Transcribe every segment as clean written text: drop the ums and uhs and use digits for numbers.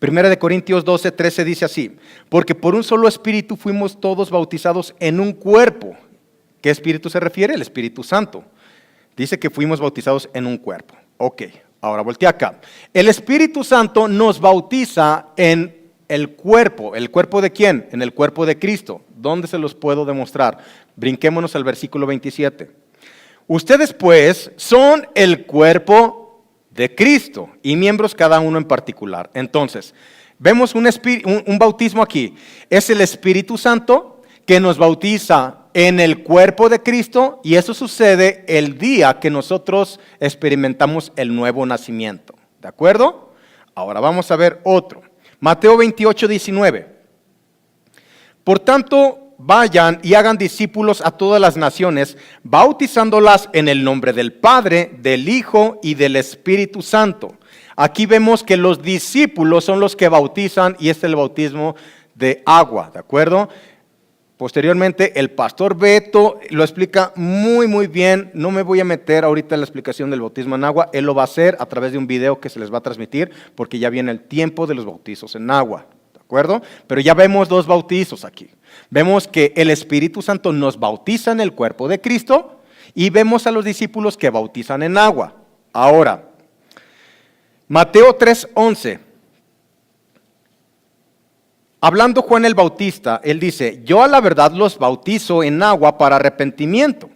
Primera de Corintios 12:13 dice así: porque por un solo espíritu fuimos todos bautizados en un cuerpo. ¿Qué espíritu se refiere? El Espíritu Santo. Dice que fuimos bautizados en un cuerpo. Ok, ahora voltea acá. El Espíritu Santo nos bautiza en el cuerpo. ¿El cuerpo de quién? En el cuerpo de Cristo. ¿Dónde se los puedo demostrar? Brinquémonos al versículo 27. Ustedes pues son el cuerpo de Cristo y miembros cada uno en particular. Entonces, vemos un bautismo aquí. Es el Espíritu Santo que nos bautiza en el cuerpo de Cristo, y eso sucede el día que nosotros experimentamos el nuevo nacimiento. ¿De acuerdo? Ahora vamos a ver otro. Mateo 28:19. Por tanto, vayan y hagan discípulos a todas las naciones, bautizándolas en el nombre del Padre, del Hijo y del Espíritu Santo. Aquí vemos que los discípulos son los que bautizan, y este es el bautismo de agua, ¿de acuerdo? Posteriormente, el pastor Beto lo explica muy bien. No me voy a meter ahorita en la explicación del bautismo en agua. Él lo va a hacer a través de un video que se les va a transmitir, porque ya viene el tiempo de los bautizos en agua, ¿de acuerdo? Pero ya vemos dos bautizos aquí. Vemos que el Espíritu Santo nos bautiza en el cuerpo de Cristo, y vemos a los discípulos que bautizan en agua. Ahora, Mateo 3:11. Hablando Juan el Bautista, él dice: yo a la verdad los bautizo en agua para arrepentimiento,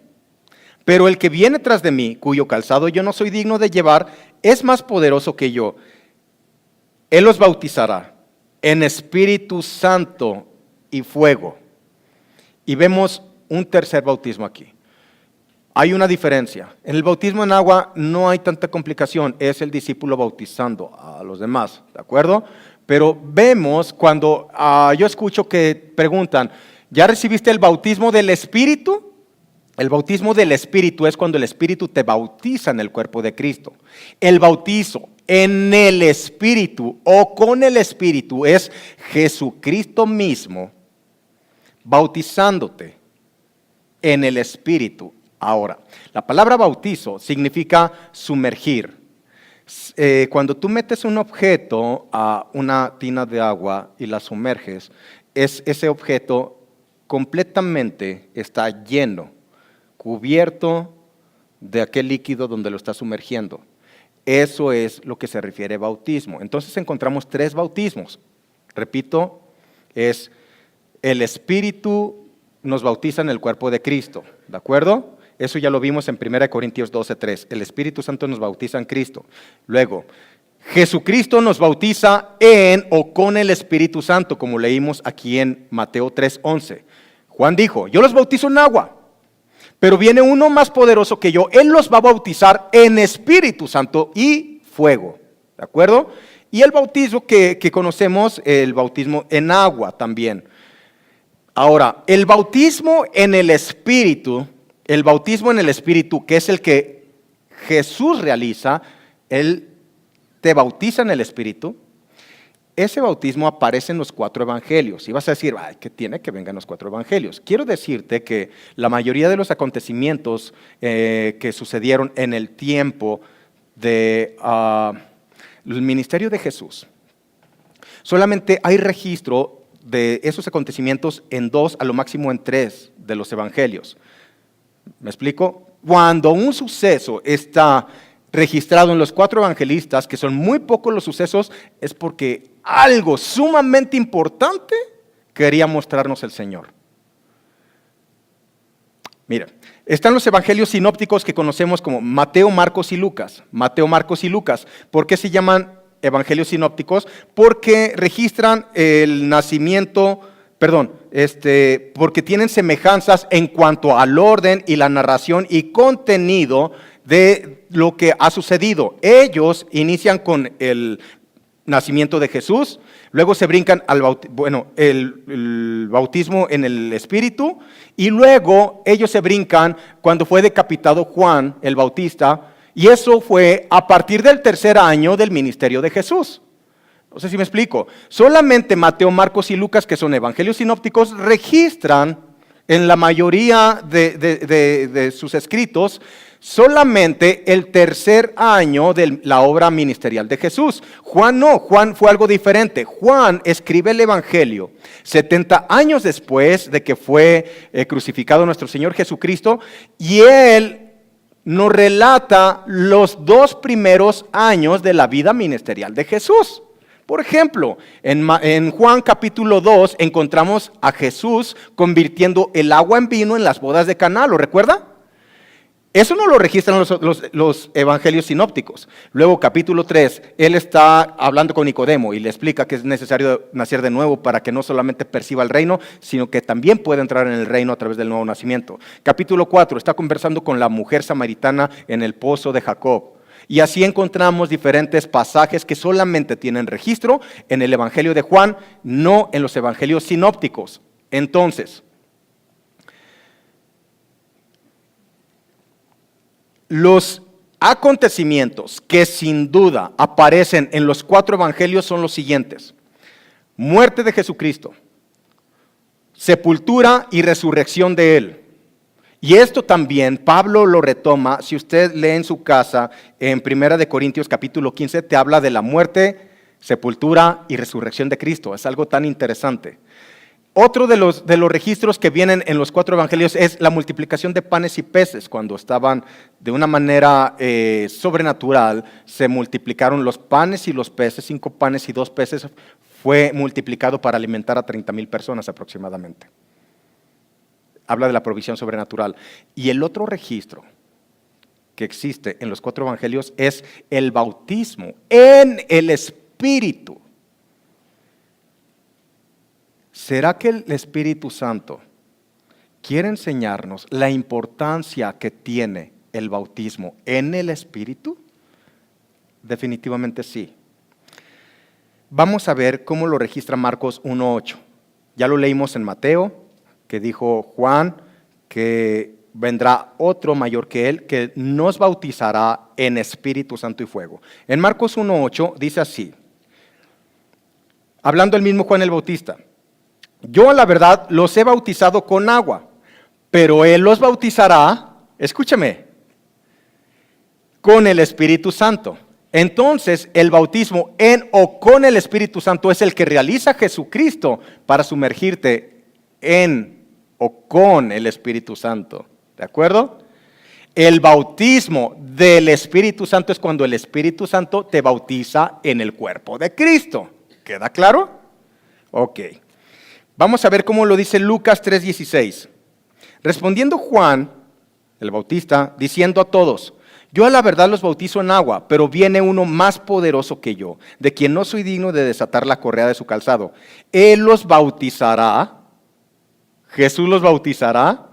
pero el que viene tras de mí, cuyo calzado yo no soy digno de llevar, es más poderoso que yo. Él los bautizará en Espíritu Santo y fuego. Y vemos un tercer bautismo aquí. Hay una diferencia. En el bautismo en agua no hay tanta complicación, es el discípulo bautizando a los demás, ¿de acuerdo? Pero vemos cuando yo escucho que preguntan: ¿ya recibiste el bautismo del Espíritu? El bautismo del Espíritu es cuando el Espíritu te bautiza en el cuerpo de Cristo. El bautizo en el Espíritu o con el Espíritu es Jesucristo mismo bautizándote en el Espíritu. Ahora, la palabra bautizo significa sumergir. Cuando tú metes un objeto a una tina de agua y la sumerges, ese objeto completamente está lleno, cubierto de aquel líquido donde lo está sumergiendo. Eso es lo que se refiere a bautismo. Entonces encontramos tres bautismos. Repito, es el Espíritu nos bautiza en el cuerpo de Cristo, ¿de acuerdo? Eso ya lo vimos en 1 Corintios 12:3. El Espíritu Santo nos bautiza en Cristo. Luego, Jesucristo nos bautiza en o con el Espíritu Santo, como leímos aquí en Mateo 3:11. Juan dijo: yo los bautizo en agua, pero viene uno más poderoso que yo. Él los va a bautizar en Espíritu Santo y fuego. ¿De acuerdo? Y el bautismo que conocemos, el bautismo en agua también. Ahora, el bautismo en el Espíritu, que es el que Jesús realiza, Él te bautiza en el Espíritu. Ese bautismo aparece en los 4 evangelios. Y vas a decir: ay, ¿qué tiene que vengan los 4 evangelios? Quiero decirte que la mayoría de los acontecimientos que sucedieron en el tiempo del ministerio de Jesús, solamente hay registro de esos acontecimientos en 2, a lo máximo en 3 de los evangelios. ¿Me explico? Cuando un suceso está registrado en los 4 evangelistas, que son muy pocos los sucesos, es porque algo sumamente importante quería mostrarnos el Señor. Mira, están los evangelios sinópticos que conocemos como Mateo, Marcos y Lucas. Mateo, Marcos y Lucas. ¿Por qué se llaman evangelios sinópticos? Porque registran el nacimiento, porque tienen semejanzas en cuanto al orden y la narración y contenido de lo que ha sucedido. Ellos inician con el nacimiento de Jesús, luego se brincan al el bautismo en el Espíritu, y luego ellos se brincan cuando fue decapitado Juan el Bautista, y eso fue a partir del 3er año del ministerio de Jesús. No sé si me explico. Solamente Mateo, Marcos y Lucas, que son evangelios sinópticos, registran En la mayoría de sus escritos, solamente el tercer año de la obra ministerial de Jesús. Juan no, Juan fue algo diferente. Juan escribe el Evangelio 70 años después de que fue crucificado nuestro Señor Jesucristo, y él nos relata los 2 primeros años de la vida ministerial de Jesús. Por ejemplo, en Juan capítulo 2 encontramos a Jesús convirtiendo el agua en vino en las bodas de Caná, ¿lo recuerda? Eso no lo registran los evangelios sinópticos. Luego capítulo 3, él está hablando con Nicodemo y le explica que es necesario nacer de nuevo para que no solamente perciba el reino, sino que también pueda entrar en el reino a través del nuevo nacimiento. Capítulo 4, está conversando con la mujer samaritana en el pozo de Jacob. Y así encontramos diferentes pasajes que solamente tienen registro en el Evangelio de Juan, no en los evangelios sinópticos. Entonces, los acontecimientos que sin duda aparecen en los 4 evangelios son los siguientes: muerte de Jesucristo, sepultura y resurrección de él. Y esto también Pablo lo retoma. Si usted lee en su casa, en 1 Corintios capítulo 15, te habla de la muerte, sepultura y resurrección de Cristo. Es algo tan interesante. Otro de los registros que vienen en los 4 evangelios es la multiplicación de panes y peces. Cuando estaban de una manera sobrenatural, se multiplicaron los panes y los peces. 5 panes y 2 peces fue multiplicado para alimentar a 30,000 personas aproximadamente. Habla de la provisión sobrenatural. Y el otro registro que existe en los 4 evangelios es el bautismo en el Espíritu. ¿Será que el Espíritu Santo quiere enseñarnos la importancia que tiene el bautismo en el Espíritu? Definitivamente sí. Vamos a ver cómo lo registra Marcos 1:8. Ya lo leímos en Mateo, que dijo Juan que vendrá otro mayor que él, que nos bautizará en Espíritu Santo y fuego. En Marcos 1:8 dice así, hablando el mismo Juan el Bautista: yo a la verdad los he bautizado con agua, pero él los bautizará, escúchame, con el Espíritu Santo. Entonces, el bautismo en o con el Espíritu Santo es el que realiza Jesucristo para sumergirte en o con el Espíritu Santo. ¿De acuerdo? El bautismo del Espíritu Santo es cuando el Espíritu Santo te bautiza en el cuerpo de Cristo. ¿Queda claro? Ok. Vamos a ver cómo lo dice Lucas 3:16. Respondiendo Juan, el Bautista, diciendo a todos: yo a la verdad los bautizo en agua, pero viene uno más poderoso que yo, de quien no soy digno de desatar la correa de su calzado. Él los bautizará, Jesús los bautizará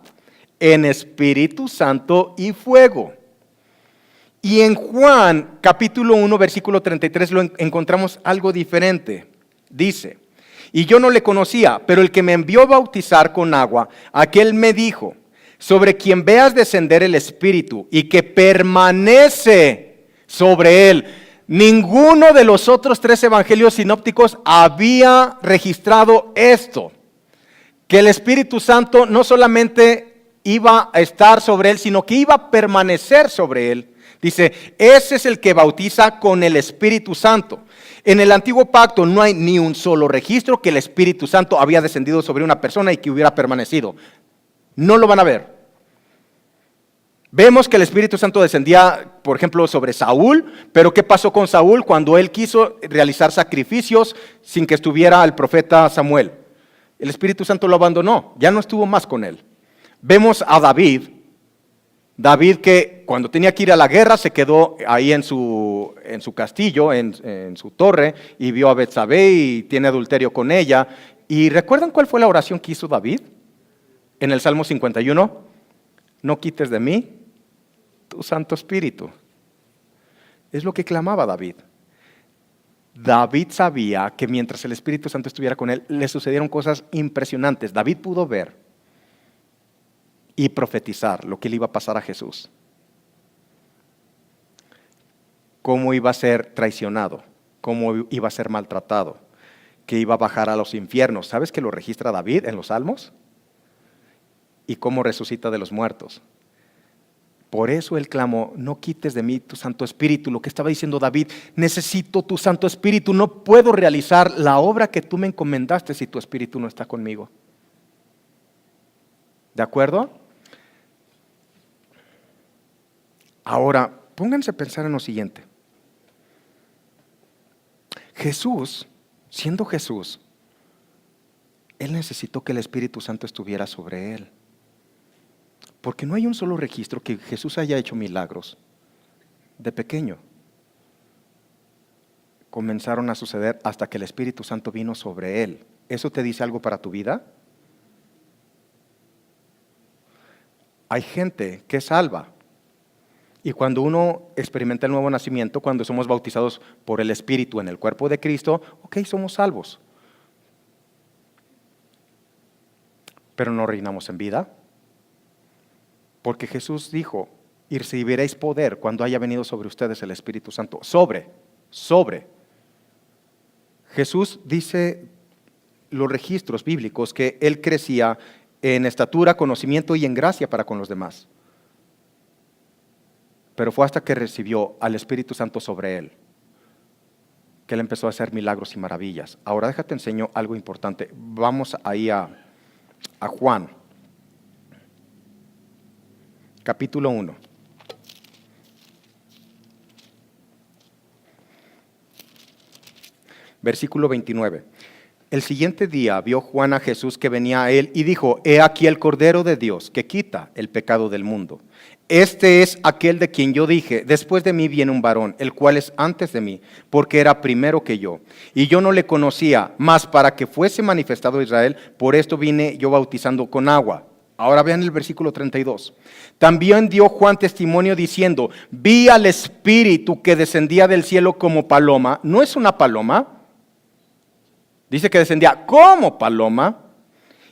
en Espíritu Santo y fuego. Y en Juan capítulo 1 versículo 33 lo encontramos algo diferente. Dice: y yo no le conocía, pero el que me envió a bautizar con agua, aquel me dijo: sobre quien veas descender el Espíritu y que permanece sobre él. Ninguno de los otros 3 evangelios sinópticos había registrado esto, que el Espíritu Santo no solamente iba a estar sobre él, sino que iba a permanecer sobre él. Dice, ese es el que bautiza con el Espíritu Santo. En el antiguo pacto no hay ni un solo registro que el Espíritu Santo había descendido sobre una persona y que hubiera permanecido. No lo van a ver. Vemos que el Espíritu Santo descendía, por ejemplo, sobre Saúl, pero ¿qué pasó con Saúl cuando él quiso realizar sacrificios sin que estuviera el profeta Samuel? El Espíritu Santo lo abandonó, ya no estuvo más con él. Vemos a David que cuando tenía que ir a la guerra se quedó ahí en su castillo, en su torre, y vio a Betsabé y tiene adulterio con ella. ¿Y recuerdan cuál fue la oración que hizo David? En el Salmo 51, no quites de mí tu Santo Espíritu. Es lo que clamaba David. David sabía que mientras el Espíritu Santo estuviera con él, le sucedieron cosas impresionantes. David pudo ver y profetizar lo que le iba a pasar a Jesús. Cómo iba a ser traicionado, cómo iba a ser maltratado, que iba a bajar a los infiernos. ¿Sabes que lo registra David en los Salmos? y cómo resucita de los muertos. Por eso Él clamó, no quites de mí tu Santo Espíritu. Lo que estaba diciendo David, necesito tu Santo Espíritu, no puedo realizar la obra que tú me encomendaste si tu Espíritu no está conmigo. ¿De acuerdo? Ahora, pónganse a pensar en lo siguiente. Jesús, siendo Jesús, Él necesitó que el Espíritu Santo estuviera sobre Él. Porque no hay un solo registro que Jesús haya hecho milagros. De pequeño comenzaron a suceder hasta que el Espíritu Santo vino sobre Él. ¿Eso te dice algo para tu vida? Hay gente que es salva. Y cuando uno experimenta el nuevo nacimiento, cuando somos bautizados por el Espíritu en el cuerpo de Cristo, ok, somos salvos. Pero no reinamos en vida. Porque Jesús dijo, y recibiréis poder cuando haya venido sobre ustedes el Espíritu Santo. Sobre. Jesús dice los registros bíblicos que Él crecía en estatura, conocimiento y en gracia para con los demás. Pero fue hasta que recibió al Espíritu Santo sobre Él que Él empezó a hacer milagros y maravillas. Ahora déjate enseño algo importante. Vamos ahí a Juan. Capítulo 1. Versículo 29. El siguiente día vio Juan a Jesús que venía a él y dijo, he aquí el Cordero de Dios que quita el pecado del mundo. Este es aquel de quien yo dije, después de mí viene un varón, el cual es antes de mí, porque era primero que yo. Y yo no le conocía, mas para que fuese manifestado a Israel, por esto vine yo bautizando con agua. Ahora vean el versículo 32. También dio Juan testimonio diciendo, vi al Espíritu que descendía del cielo como paloma. ¿No es una paloma? Dice que descendía como paloma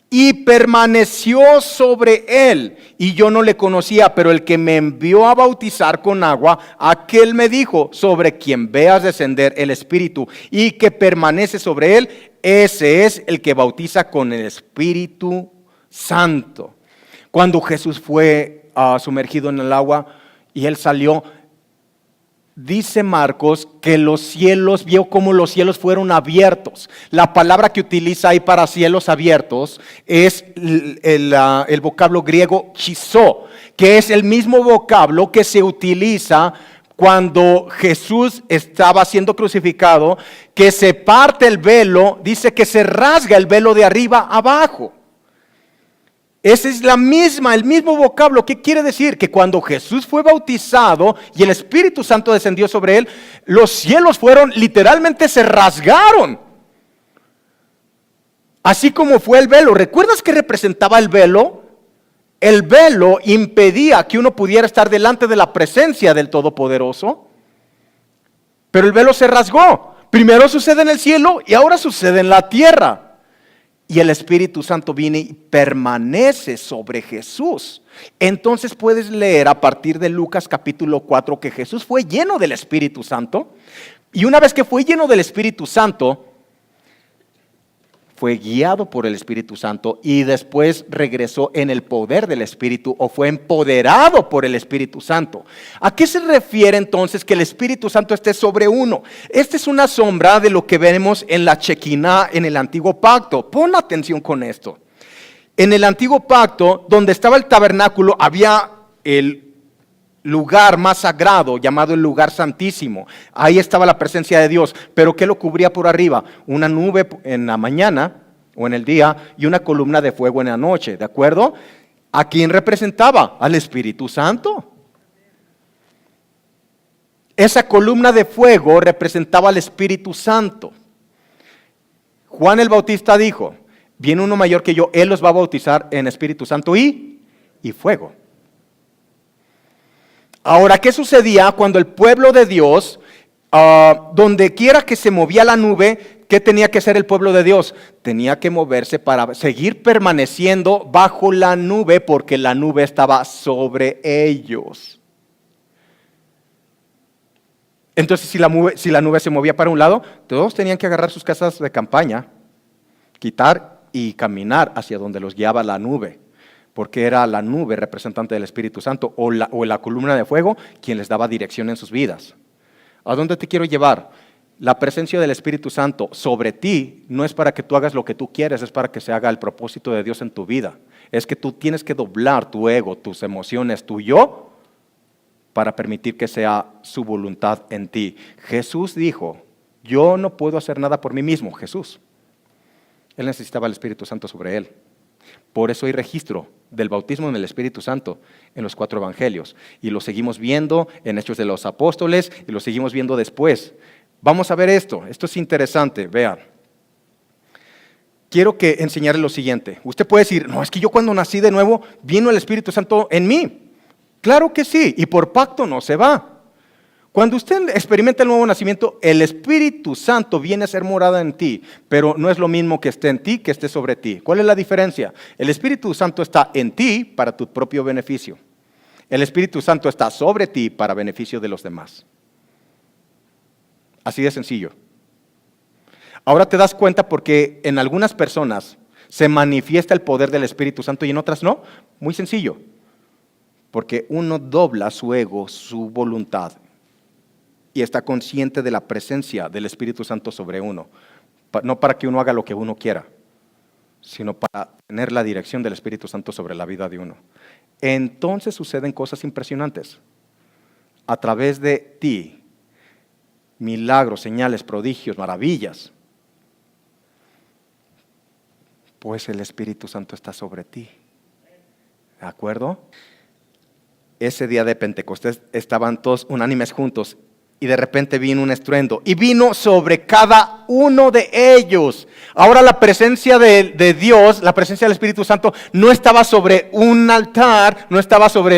y permaneció sobre él. Y yo no le conocía, pero el que me envió a bautizar con agua, aquel me dijo, sobre quien veas descender el Espíritu y que permanece sobre él, ese es el que bautiza con el Espíritu Santo. Cuando Jesús fue sumergido en el agua y Él salió, dice Marcos que los cielos, vio como los cielos fueron abiertos. La palabra que utiliza ahí para cielos abiertos es el vocablo griego chizo, que es el mismo vocablo que se utiliza cuando Jesús estaba siendo crucificado, que se parte el velo, dice que se rasga el velo de arriba abajo. Esa es el mismo vocablo. ¿Qué quiere decir? Que cuando Jesús fue bautizado y el Espíritu Santo descendió sobre él, los cielos literalmente se rasgaron. Así como fue el velo. ¿Recuerdas qué representaba el velo? El velo impedía que uno pudiera estar delante de la presencia del Todopoderoso. Pero el velo se rasgó. Primero sucede en el cielo y ahora sucede en la tierra. Y el Espíritu Santo viene y permanece sobre Jesús. Entonces puedes leer a partir de Lucas capítulo 4 que Jesús fue lleno del Espíritu Santo. Y una vez que fue lleno del Espíritu Santo, fue guiado por el Espíritu Santo y después regresó en el poder del Espíritu o fue empoderado por el Espíritu Santo. ¿A qué se refiere entonces que el Espíritu Santo esté sobre uno? Esta es una sombra de lo que vemos en la Shekinah en el Antiguo Pacto. Pon atención con esto. En el Antiguo Pacto, donde estaba el tabernáculo, había el lugar más sagrado llamado el lugar santísimo. Ahí estaba la presencia de Dios, pero ¿qué lo cubría por arriba? Una nube en la mañana o en el día y una columna de fuego en la noche, ¿de acuerdo? ¿A quién representaba? Al Espíritu Santo. Esa columna de fuego representaba al Espíritu Santo. Juan el Bautista dijo, viene uno mayor que yo, él los va a bautizar en Espíritu Santo y fuego. Ahora, ¿qué sucedía cuando el pueblo de Dios, donde quiera que se movía la nube, qué tenía que hacer el pueblo de Dios? Tenía que moverse para seguir permaneciendo bajo la nube, porque la nube estaba sobre ellos. Entonces, si la nube se movía para un lado, todos tenían que agarrar sus casas de campaña, quitar y caminar hacia donde los guiaba la nube. porque era la nube representante del Espíritu Santo o la columna de fuego quien les daba dirección en sus vidas. ¿A dónde te quiero llevar? La presencia del Espíritu Santo sobre ti no es para que tú hagas lo que tú quieres, es para que se haga el propósito de Dios en tu vida. Es que tú tienes que doblar tu ego, tus emociones, tu yo, para permitir que sea su voluntad en ti. Jesús dijo, yo no puedo hacer nada por mí mismo, Jesús. Él necesitaba el Espíritu Santo sobre él. Por eso hay registro del bautismo en el Espíritu Santo en los 4 evangelios. Y lo seguimos viendo en Hechos de los Apóstoles y lo seguimos viendo después. Vamos a ver esto es interesante, vean. Quiero que enseñarle lo siguiente. Usted puede decir, no, es que yo cuando nací de nuevo, vino el Espíritu Santo en mí. Claro que sí, y por pacto no se va. Cuando usted experimenta el nuevo nacimiento, el Espíritu Santo viene a ser morada en ti, pero no es lo mismo que esté en ti que esté sobre ti. ¿Cuál es la diferencia? El Espíritu Santo está en ti para tu propio beneficio. El Espíritu Santo está sobre ti para beneficio de los demás. Así de sencillo. Ahora te das cuenta porque en algunas personas se manifiesta el poder del Espíritu Santo y en otras no. Muy sencillo. Porque uno dobla su ego, su voluntad y está consciente de la presencia del Espíritu Santo sobre uno. No para que uno haga lo que uno quiera, sino para tener la dirección del Espíritu Santo sobre la vida de uno. Entonces suceden cosas impresionantes. A través de ti, milagros, señales, prodigios, maravillas, pues el Espíritu Santo está sobre ti. ¿De acuerdo? Ese día de Pentecostés estaban todos unánimes juntos y de repente vino un estruendo y vino sobre cada uno de ellos. Ahora la presencia de Dios, la presencia del Espíritu Santo no estaba sobre un altar, no estaba sobre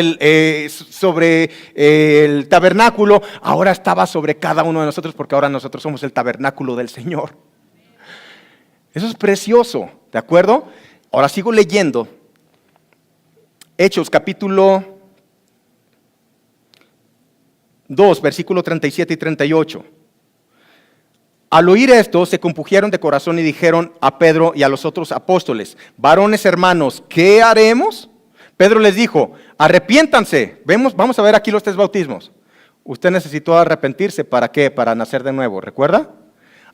el tabernáculo, ahora estaba sobre cada uno de nosotros porque ahora nosotros somos el tabernáculo del Señor. Eso es precioso, ¿de acuerdo? Ahora sigo leyendo. Hechos capítulo 2, versículo 37 y 38. Al oír esto, se compungieron de corazón y dijeron a Pedro y a los otros apóstoles, varones hermanos, ¿qué haremos? Pedro les dijo, arrepiéntanse. Vamos a ver aquí los 3 bautismos. Usted necesitó arrepentirse, ¿para qué? Para nacer de nuevo, ¿recuerda?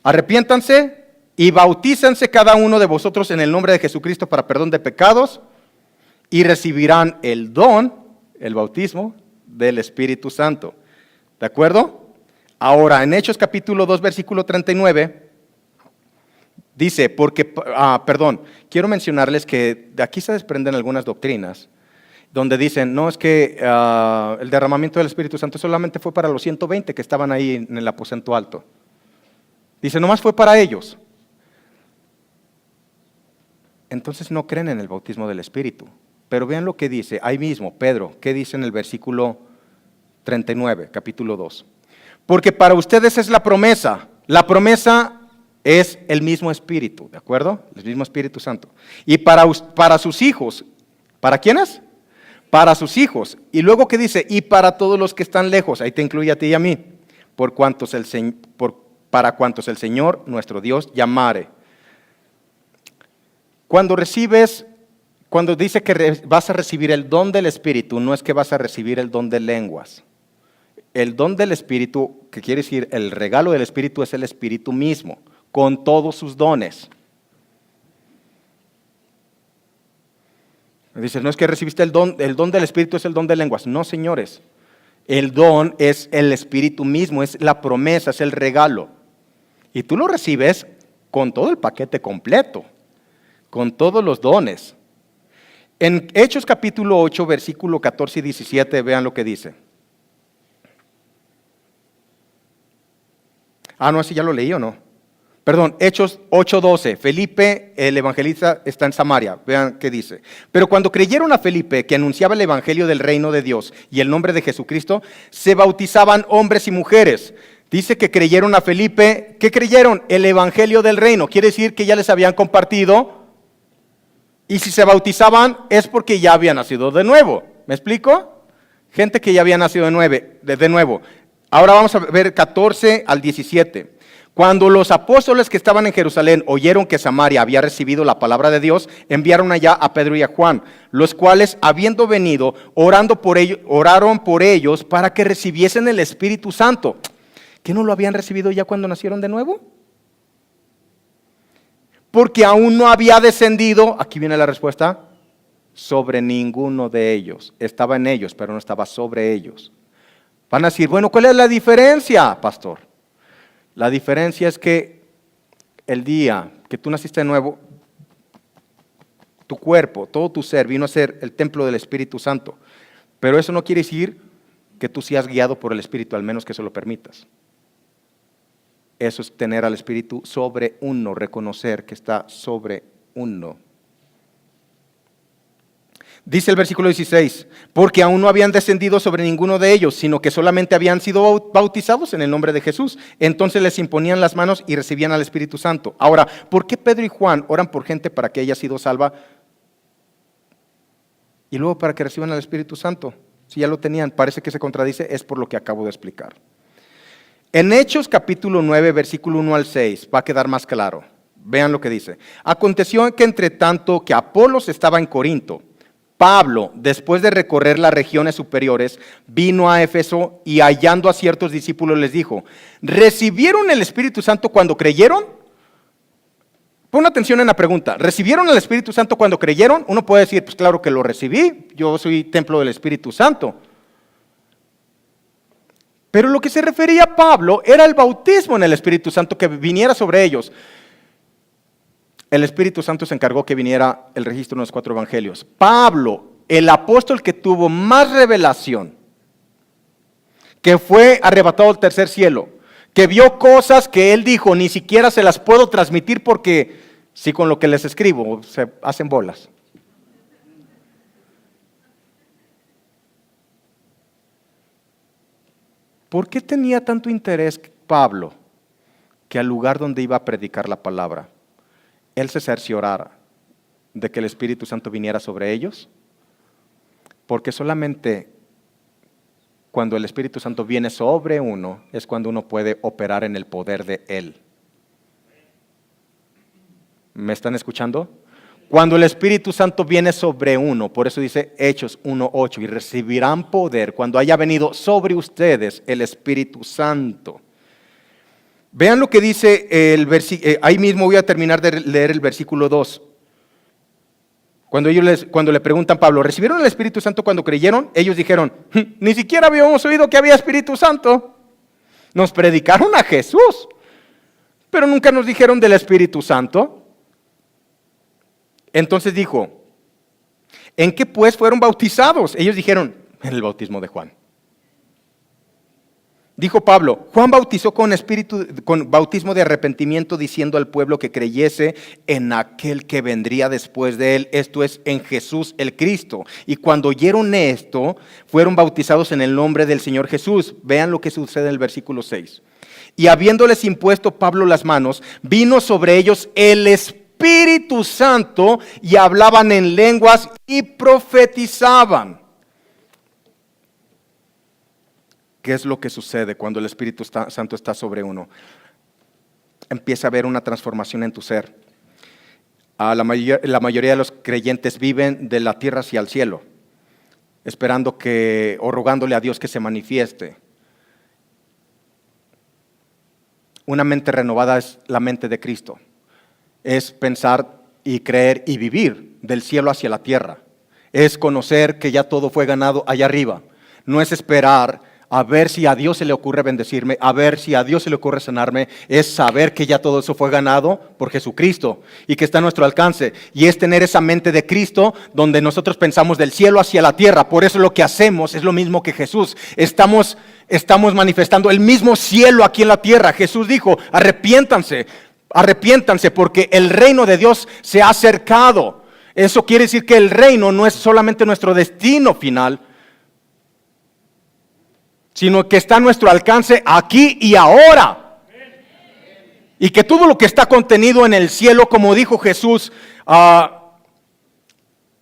Arrepiéntanse y bautícense cada uno de vosotros en el nombre de Jesucristo para perdón de pecados y recibirán el don, el bautismo del Espíritu Santo. ¿De acuerdo? Ahora, en Hechos capítulo 2, versículo 39, dice, quiero mencionarles que de aquí se desprenden algunas doctrinas, donde dicen, no, es que el derramamiento del Espíritu Santo solamente fue para los 120 que estaban ahí en el aposento alto. Dice, nomás fue para ellos. Entonces no creen en el bautismo del Espíritu. Pero vean lo que dice, ahí mismo, Pedro, ¿qué dice en el versículo 39, capítulo 2? Porque para ustedes es la promesa es el mismo Espíritu, ¿de acuerdo? El mismo Espíritu Santo. Y para sus hijos, ¿para quiénes? Para sus hijos. Y luego, ¿qué dice? Y para todos los que están lejos, ahí te incluye a ti y a mí, para cuantos el Señor, nuestro Dios, llamare. Cuando dice que vas a recibir el don del Espíritu, no es que vas a recibir el don de lenguas. El don del Espíritu, que quiere decir el regalo del Espíritu, es el Espíritu mismo, con todos sus dones. Dice, no es que recibiste el don del Espíritu es el don de lenguas. No, señores. El don es el Espíritu mismo, es la promesa, es el regalo. Y tú lo recibes con todo el paquete completo, con todos los dones. En Hechos capítulo 8, versículo 14 y 17, vean lo que dice. No, ese ya lo leí o no. Perdón, Hechos 8:12. Felipe, el evangelista, está en Samaria. Vean qué dice. Pero cuando creyeron a Felipe, que anunciaba el evangelio del reino de Dios y el nombre de Jesucristo, se bautizaban hombres y mujeres. Dice que creyeron a Felipe. ¿Qué creyeron? El evangelio del reino. Quiere decir que ya les habían compartido. Y si se bautizaban es porque ya habían nacido de nuevo. ¿Me explico? Gente que ya había nacido de nuevo. Ahora vamos a ver 14 al 17. Cuando los apóstoles que estaban en Jerusalén oyeron que Samaria había recibido la palabra de Dios, enviaron allá a Pedro y a Juan, los cuales, habiendo venido, oraron por ellos para que recibiesen el Espíritu Santo. ¿Que no lo habían recibido ya cuando nacieron de nuevo? Porque aún no había descendido, aquí viene la respuesta, sobre ninguno de ellos. Estaba en ellos, pero no estaba sobre ellos. Van a decir, bueno, ¿cuál es la diferencia, pastor? La diferencia es que el día que tú naciste de nuevo, tu cuerpo, todo tu ser vino a ser el templo del Espíritu Santo. Pero eso no quiere decir que tú seas guiado por el Espíritu, al menos que se lo permitas. Eso es tener al Espíritu sobre uno, reconocer que está sobre uno. Dice el versículo 16, porque aún no habían descendido sobre ninguno de ellos, sino que solamente habían sido bautizados en el nombre de Jesús. Entonces les imponían las manos y recibían al Espíritu Santo. Ahora, ¿por qué Pedro y Juan oran por gente para que haya sido salva y luego para que reciban al Espíritu Santo? Si ya lo tenían, parece que se contradice, es por lo que acabo de explicar. En Hechos capítulo 9, versículo 1 al 6, va a quedar más claro. Vean lo que dice. Aconteció que entre tanto que Apolos estaba en Corinto, Pablo, después de recorrer las regiones superiores, vino a Éfeso y hallando a ciertos discípulos les dijo, ¿recibieron el Espíritu Santo cuando creyeron? Pon atención en la pregunta, ¿recibieron el Espíritu Santo cuando creyeron? Uno puede decir, pues claro que lo recibí, yo soy templo del Espíritu Santo. Pero lo que se refería a Pablo era el bautismo en el Espíritu Santo que viniera sobre ellos. El Espíritu Santo se encargó que viniera el registro de los 4 evangelios. Pablo, el apóstol que tuvo más revelación, que fue arrebatado al tercer cielo, que vio cosas que él dijo, ni siquiera se las puedo transmitir porque si con lo que les escribo se hacen bolas. ¿Por qué tenía tanto interés Pablo que al lugar donde iba a predicar la palabra, él se cerciorara de que el Espíritu Santo viniera sobre ellos? Porque solamente cuando el Espíritu Santo viene sobre uno es cuando uno puede operar en el poder de Él. ¿Me están escuchando? Cuando el Espíritu Santo viene sobre uno, por eso dice Hechos 1:8, y recibirán poder cuando haya venido sobre ustedes el Espíritu Santo. Vean lo que dice el versículo, ahí mismo voy a terminar de leer el versículo 2. Cuando le preguntan a Pablo, ¿recibieron el Espíritu Santo cuando creyeron? Ellos dijeron, ni siquiera habíamos oído que había Espíritu Santo. Nos predicaron a Jesús, pero nunca nos dijeron del Espíritu Santo. Entonces dijo, ¿en qué pues fueron bautizados? Ellos dijeron, en el bautismo de Juan. Dijo Pablo, Juan bautizó con bautismo de arrepentimiento, diciendo al pueblo que creyese en aquel que vendría después de él, esto es, en Jesús el Cristo. Y cuando oyeron esto, fueron bautizados en el nombre del Señor Jesús. Vean lo que sucede en el versículo 6. Y habiéndoles impuesto Pablo las manos, vino sobre ellos el Espíritu Santo y hablaban en lenguas y profetizaban. ¿Qué es lo que sucede cuando el Espíritu Santo está sobre uno? Empieza a haber una transformación en tu ser. La mayoría de los creyentes viven de la tierra hacia el cielo, esperando o rogándole a Dios que se manifieste. Una mente renovada es la mente de Cristo. Es pensar y creer y vivir del cielo hacia la tierra. Es conocer que ya todo fue ganado allá arriba. No es esperar a ver si a Dios se le ocurre bendecirme, a ver si a Dios se le ocurre sanarme. Es saber que ya todo eso fue ganado por Jesucristo y que está a nuestro alcance. Y es tener esa mente de Cristo donde nosotros pensamos del cielo hacia la tierra. Por eso lo que hacemos es lo mismo que Jesús. Estamos manifestando el mismo cielo aquí en la tierra. Jesús dijo, arrepiéntanse porque el reino de Dios se ha acercado. Eso quiere decir que el reino no es solamente nuestro destino final, sino que está a nuestro alcance aquí y ahora. Y que todo lo que está contenido en el cielo, como dijo Jesús,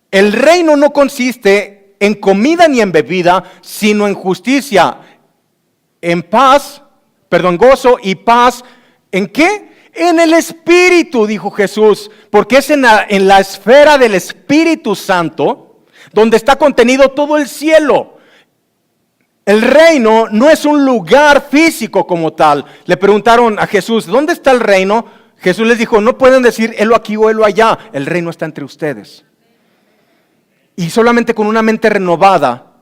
el reino no consiste en comida ni en bebida, sino en justicia, gozo y paz ¿En qué? En el Espíritu, dijo Jesús, porque es en la esfera del Espíritu Santo donde está contenido todo el cielo. El reino no es un lugar físico como tal. Le preguntaron a Jesús, ¿dónde está el reino? Jesús les dijo, no pueden decir, helo aquí o helo allá. El reino está entre ustedes. Y solamente con una mente renovada,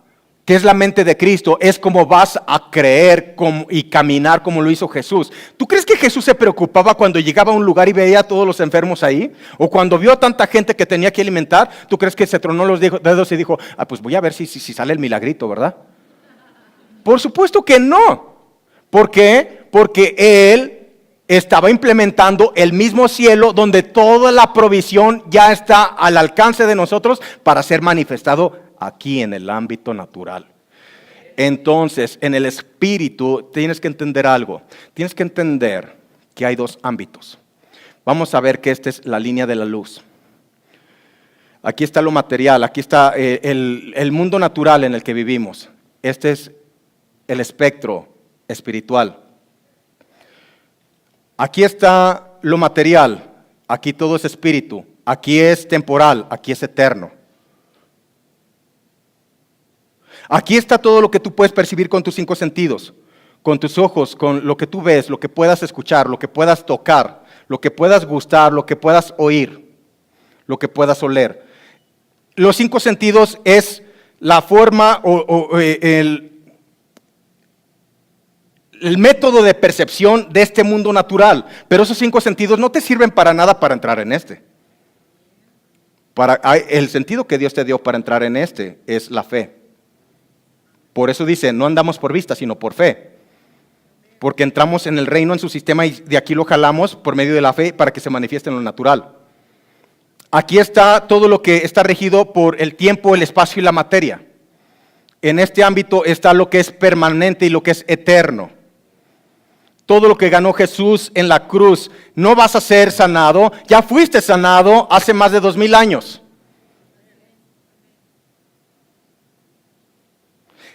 que es la mente de Cristo, es como vas a creer y caminar como lo hizo Jesús. ¿Tú crees que Jesús se preocupaba cuando llegaba a un lugar y veía a todos los enfermos ahí? ¿O cuando vio a tanta gente que tenía que alimentar? ¿Tú crees que se tronó los dedos y dijo, pues voy a ver si sale el milagrito, ¿verdad? Por supuesto que no. ¿Por qué? Porque Él estaba implementando el mismo cielo donde toda la provisión ya está al alcance de nosotros para ser manifestado aquí en el ámbito natural. Entonces, en el Espíritu tienes que entender algo. Tienes que entender que hay dos ámbitos. Vamos a ver que esta es la línea de la luz. Aquí está lo material, aquí está el mundo natural en el que vivimos. Este es el espectro espiritual. Aquí está lo material, aquí todo es espíritu, aquí es temporal, aquí es eterno. Aquí está todo lo que tú puedes percibir con tus 5 sentidos, con tus ojos, con lo que tú ves, lo que puedas escuchar, lo que puedas tocar, lo que puedas gustar, lo que puedas oír, lo que puedas oler. Los 5 sentidos es la forma el método de percepción de este mundo natural, pero esos 5 sentidos no te sirven para nada para entrar en este. El sentido que Dios te dio para entrar en este es la fe. Por eso dice, no andamos por vista, sino por fe. Porque entramos en el reino, en su sistema, y de aquí lo jalamos por medio de la fe para que se manifieste en lo natural. Aquí está todo lo que está regido por el tiempo, el espacio y la materia. En este ámbito está lo que es permanente y lo que es eterno. Todo lo que ganó Jesús en la cruz, no vas a ser sanado, ya fuiste sanado hace más de 2000 años.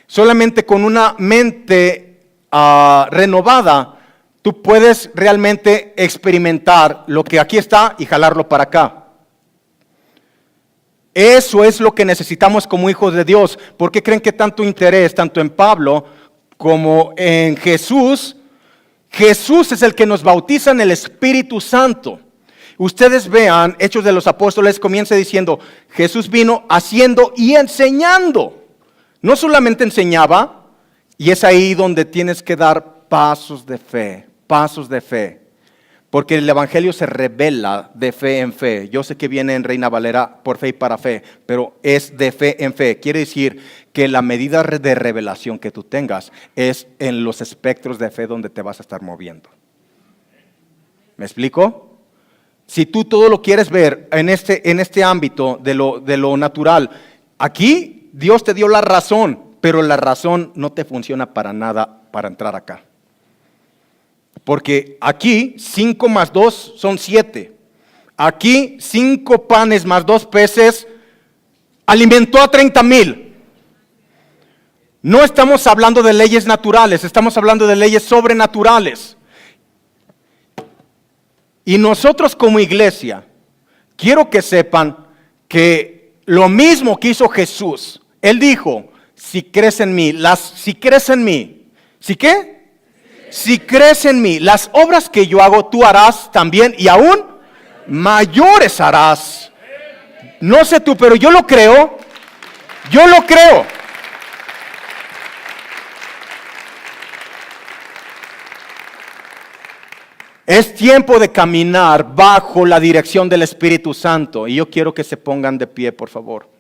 Solamente con una mente renovada, tú puedes realmente experimentar lo que aquí está y jalarlo para acá. Eso es lo que necesitamos como hijos de Dios. ¿Por qué creen que tanto interés, tanto en Pablo como en Jesús? Jesús es el que nos bautiza en el Espíritu Santo. Ustedes vean, Hechos de los Apóstoles comienza diciendo, Jesús vino haciendo y enseñando. No solamente enseñaba, y es ahí donde tienes que dar pasos de fe, porque el Evangelio se revela de fe en fe. Yo sé que viene en Reina Valera por fe y para fe, pero es de fe en fe. Quiere decir que la medida de revelación que tú tengas es en los espectros de fe donde te vas a estar moviendo. ¿Me explico? Si tú todo lo quieres ver en este ámbito de lo natural, aquí Dios te dio la razón, pero la razón no te funciona para nada para entrar acá. Porque aquí 5 más 2 son 7. Aquí 5 panes más 2 peces alimentó a 30,000. No estamos hablando de leyes naturales, estamos hablando de leyes sobrenaturales. Y nosotros como iglesia, quiero que sepan que lo mismo que hizo Jesús. Él dijo, si crees en mí, ¿sí qué? Si crees en mí, las obras que yo hago, tú harás también y aún mayores harás. No sé tú, pero yo lo creo. Es tiempo de caminar bajo la dirección del Espíritu Santo. Y yo quiero que se pongan de pie, por favor.